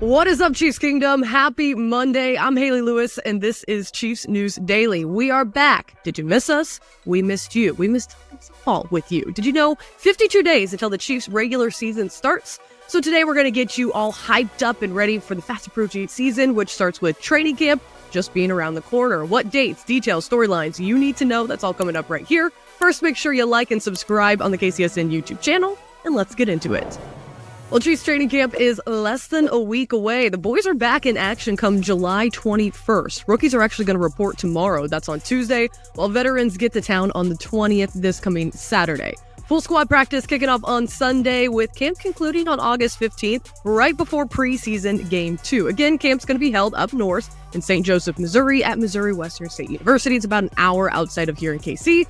What is up, Chiefs Kingdom? Happy Monday. I'm Hayley Lewis, and this is Chiefs News Daily. We are back. Did you miss us? We missed you. We missed all with you. Did you know 52 days until the Chiefs' regular season starts? So today we're going to get you all hyped up and ready for the fast-approaching season, which starts with training camp just being around the corner. What dates, details, storylines you need to know, that's all coming up right here. First, make sure you like and subscribe on the KCSN YouTube channel, and let's get into it. Well, Chiefs training camp is less than a week away. The boys are back in action come July 21st. Rookies are actually going to report tomorrow. That's on Tuesday, while veterans get to town on the 20th this coming Saturday. Full squad practice kicking off on Sunday with camp concluding on August 15th, right before preseason Game 2. Again, camp's going to be held up north in St. Joseph, Missouri at Missouri Western State University. It's about an hour outside of here in KC.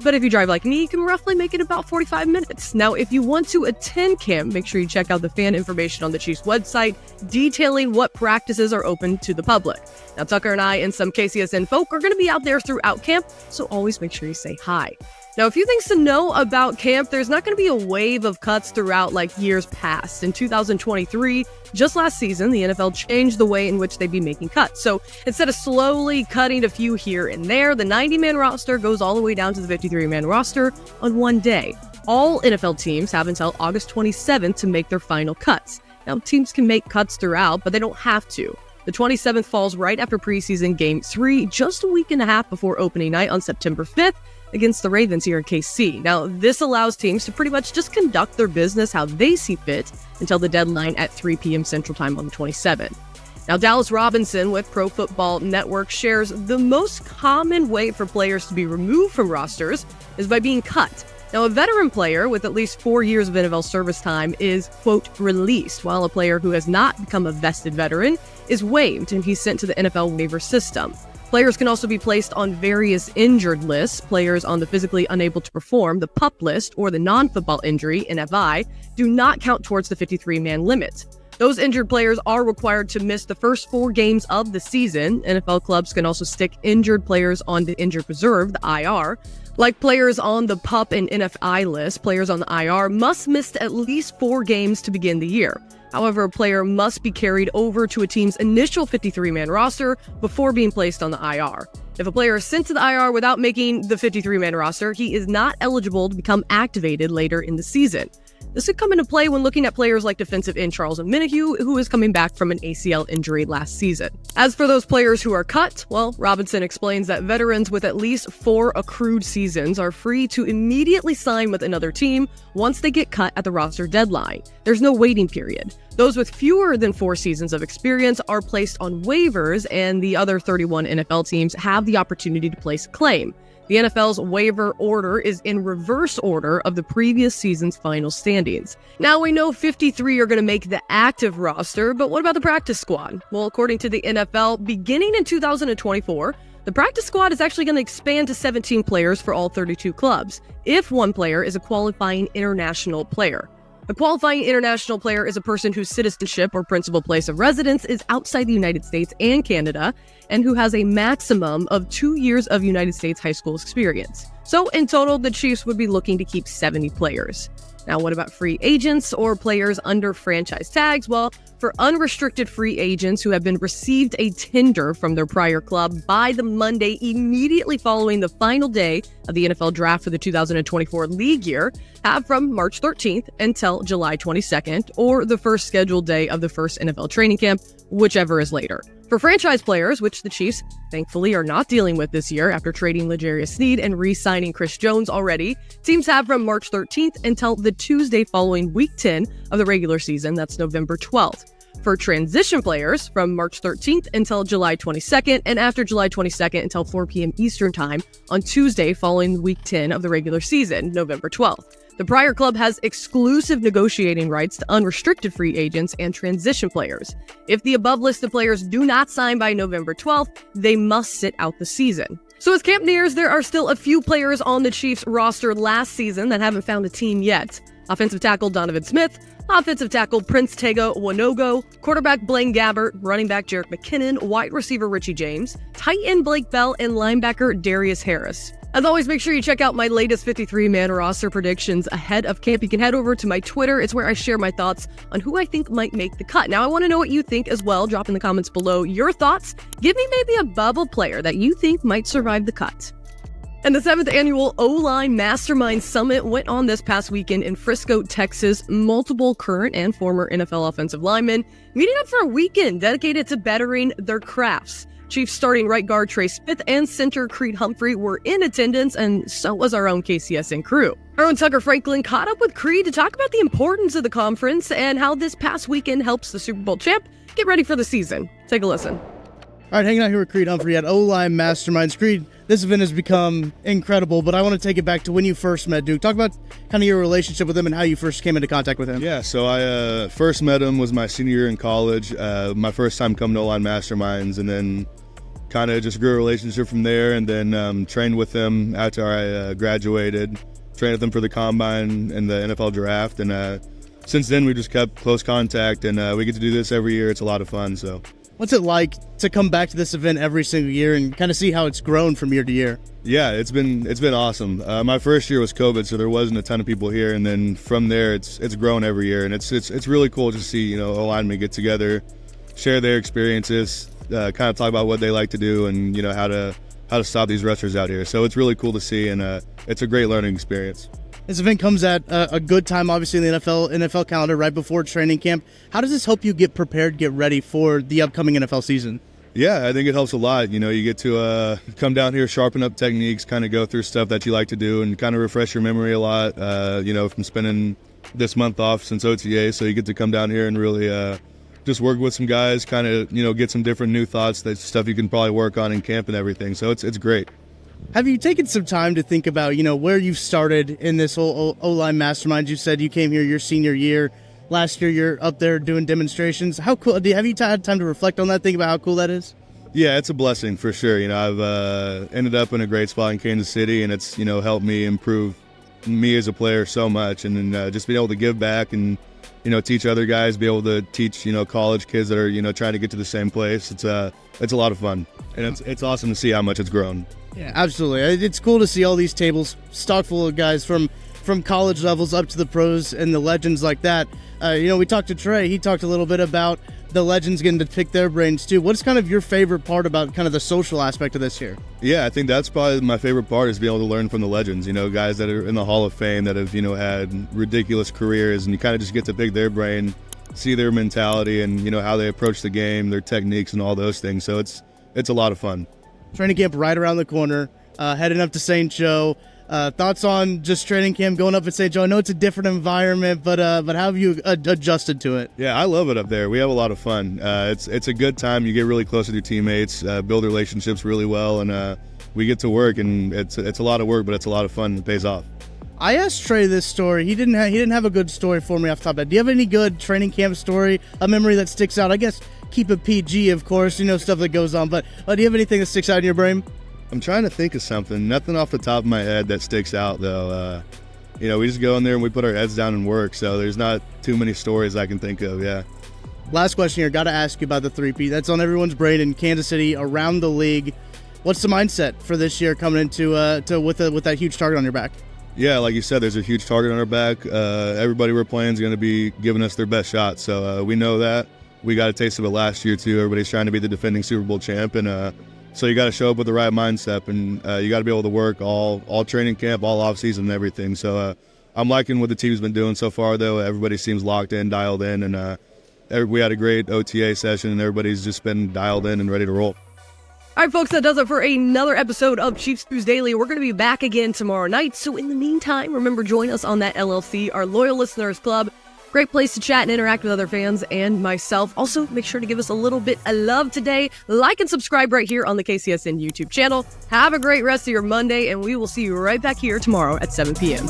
But if you drive like me, you can roughly make it about 45 minutes. Now, if you want to attend camp, make sure you check out the fan information on the Chiefs website detailing what practices are open to the public. Now, Tucker and I and some KCSN folk are going to be out there throughout camp, so always make sure you say hi. Now, a few things to know about camp. There's not going to be a wave of cuts throughout like years past. In 2023, just last season, the NFL changed the way in which they'd be making cuts. So instead of slowly cutting a few here and there, the 90-man roster goes all the way down to the 53-man roster on one day. All NFL teams have until August 27th to make their final cuts. Now, teams can make cuts throughout, but they don't have to. The 27th falls right after preseason Game 3, just a week and a half before opening night on September 5th against the Ravens here in KC. Now, this allows teams to pretty much just conduct their business how they see fit until the deadline at 3 p.m. Central Time on the 27th. Now, Dallas Robinson with Pro Football Network shares the most common way for players to be removed from rosters is by being cut. Now, a veteran player with at least 4 years of NFL service time is, quote, released, while a player who has not become a vested veteran is waived and he's sent to the NFL waiver system. Players can also be placed on various injured lists. Players on the physically unable to perform, the PUP list, or the non-football injury, NFI, do not count towards the 53-man limit. Those injured players are required to miss the first 4 games of the season. NFL clubs can also stick injured players on the injured reserve, the IR. Like players on the PUP and NFI list, players on the IR must miss at least 4 games to begin the year. However, a player must be carried over to a team's initial 53-man roster before being placed on the IR. If a player is sent to the IR without making the 53-man roster, he is not eligible to become activated later in the season. This could come into play when looking at players like defensive end Charles Omenihu, who is coming back from an ACL injury last season. As for those players who are cut, well, Robinson explains that veterans with at least 4 accrued seasons are free to immediately sign with another team once they get cut at the roster deadline. There's no waiting period. Those with fewer than 4 seasons of experience are placed on waivers, and the other 31 NFL teams have the opportunity to place a claim. The NFL's waiver order is in reverse order of the previous season's final standings. Now, we know 53 are going to make the active roster, but what about the practice squad? Well, according to the NFL, beginning in 2024, the practice squad is actually going to expand to 17 players for all 32 clubs, if one player is a qualifying international player. A qualifying international player is a person whose citizenship or principal place of residence is outside the United States and Canada, and who has a maximum of 2 years of United States high school experience. So in total, the Chiefs would be looking to keep 70 players. Now, what about free agents or players under franchise tags? Well, for unrestricted free agents who have been received a tender from their prior club by the Monday immediately following the final day of the NFL draft for the 2024 league year, have from March 13th until July 22nd, or the first scheduled day of the first NFL training camp, whichever is later. For franchise players, which the Chiefs thankfully are not dealing with this year after trading L'Jarius Sneed and re-signing Chris Jones already, teams have from March 13th until the Tuesday following Week 10 of the regular season, that's November 12th. For transition players, from March 13th until July 22nd, and after July 22nd until 4 p.m. Eastern Time on Tuesday following Week 10 of the regular season, November 12th. The prior club has exclusive negotiating rights to unrestricted free agents and transition players. If the above-listed players do not sign by November 12th, they must sit out the season. So as camp nears, there are still a few players on the Chiefs roster last season that haven't found a team yet. Offensive tackle Donovan Smith, offensive tackle Prince Tega Wanogo, quarterback Blaine Gabbert, running back Jerick McKinnon, wide receiver Richie James, tight end Blake Bell, and linebacker Darius Harris. As always, make sure you check out my latest 53-man roster predictions ahead of camp. You can head over to my Twitter. It's where I share my thoughts on who I think might make the cut. Now, I want to know what you think as well. Drop in the comments below your thoughts. Give me maybe a bubble player that you think might survive the cut. And the 7th annual OL Masterminds Summit went on this past weekend in Frisco, Texas. Multiple current and former NFL offensive linemen meeting up for a weekend dedicated to bettering their crafts. Chiefs starting right guard Trey Smith and center Creed Humphrey were in attendance, and so was our own KCSN crew. Our own Tucker Franklin caught up with Creed to talk about the importance of the conference and how this past weekend helps the Super Bowl champ get ready for the season. Take a listen. All right, hanging out here with Creed Humphrey at OL Masterminds. Creed, this event has become incredible, but I want to take it back to when you first met Duke. Talk about kind of your relationship with him and how you first came into contact with him. Yeah, so I first met him was my senior year in college, my first time coming to OL Masterminds, and then kind of just grew a relationship from there, and then trained with him after I graduated, trained with him for the Combine and the NFL Draft, and since then we just kept close contact, and we get to do this every year. It's a lot of fun. So what's it like to come back to this event every single year and kind of see how it's grown from year to year? Yeah, it's been awesome. My first year was COVID, so there wasn't a ton of people here, and then from there it's grown every year, and it's really cool to see O-linemen get together, share their experiences, kind of talk about what they like to do, and how to stop these rushers out here. So it's really cool to see, and it's a great learning experience. This event comes at a good time, obviously, in the NFL calendar, right before training camp. How does this help you get prepared, get ready for the upcoming NFL season? Yeah, I think it helps a lot. You get to come down here, sharpen up techniques, kind of go through stuff that you like to do, and kind of refresh your memory a lot, from spending this month off since OTA. So you get to come down here and really just work with some guys, kind of, get some different new thoughts, that stuff you can probably work on in camp and everything. So it's great. Have you taken some time to think about, where you've started in this whole O-line Masterminds? You said you came here your senior year. Last year, you're up there doing demonstrations. How cool? Have you had time to reflect on that, think about how cool that is? Yeah, it's a blessing for sure. I've ended up in a great spot in Kansas City, and it's, helped me improve me as a player so much. And then just being able to give back and, teach other guys, be able to teach, college kids that are, trying to get to the same place. It's a lot of fun, and it's awesome to see how much it's grown. Yeah, absolutely. It's cool to see all these tables stocked full of guys from college levels up to the pros and the legends like that. We talked to Trey. He talked a little bit about the legends getting to pick their brains too. What's kind of your favorite part about kind of the social aspect of this here? Yeah, I think that's probably my favorite part, is being able to learn from the legends, guys that are in the Hall of Fame that have, had ridiculous careers, and you kind of just get to pick their brain, see their mentality and, how they approach the game, their techniques and all those things. So it's a lot of fun. Training camp right around the corner, heading up to St. Joe. Thoughts on just training camp going up at St. Joe? I know it's a different environment, but how have you adjusted to it? Yeah, I love it up there. We have a lot of fun. It's a good time. You get really close with your teammates, build relationships really well, and we get to work, and it's a lot of work, but it's a lot of fun. It pays off. I asked Trey this story. He didn't have a good story for me off the top of that. Do you have any good training camp story, a memory that sticks out? I guess keep it PG, of course, stuff that goes on, but do you have anything that sticks out in your brain? I'm trying to think of something. Nothing off the top of my head that sticks out, though. We just go in there and we put our heads down and work, so there's not too many stories I can think of, yeah. Last question here. Got to ask you about the 3P. That's on everyone's brain in Kansas City, around the league. What's the mindset for this year coming into with that huge target on your back? Yeah, like you said, there's a huge target on our back. Everybody we're playing is going to be giving us their best shot, so we know that. We got a taste of it last year, too. Everybody's trying to be the defending Super Bowl champ, and so you got to show up with the right mindset, and you got to be able to work all training camp, all offseason and everything. So I'm liking what the team's been doing so far, though. Everybody seems locked in, dialed in, and we had a great OTA session, and everybody's just been dialed in and ready to roll. All right, folks, that does it for another episode of Chiefs News Daily. We're going to be back again tomorrow night. So in the meantime, remember, join us on that LLC, our Loyal Listeners Club. Great place to chat and interact with other fans and myself. Also, make sure to give us a little bit of love today. Like and subscribe right here on the KCSN YouTube channel. Have a great rest of your Monday, and we will see you right back here tomorrow at 7 p.m.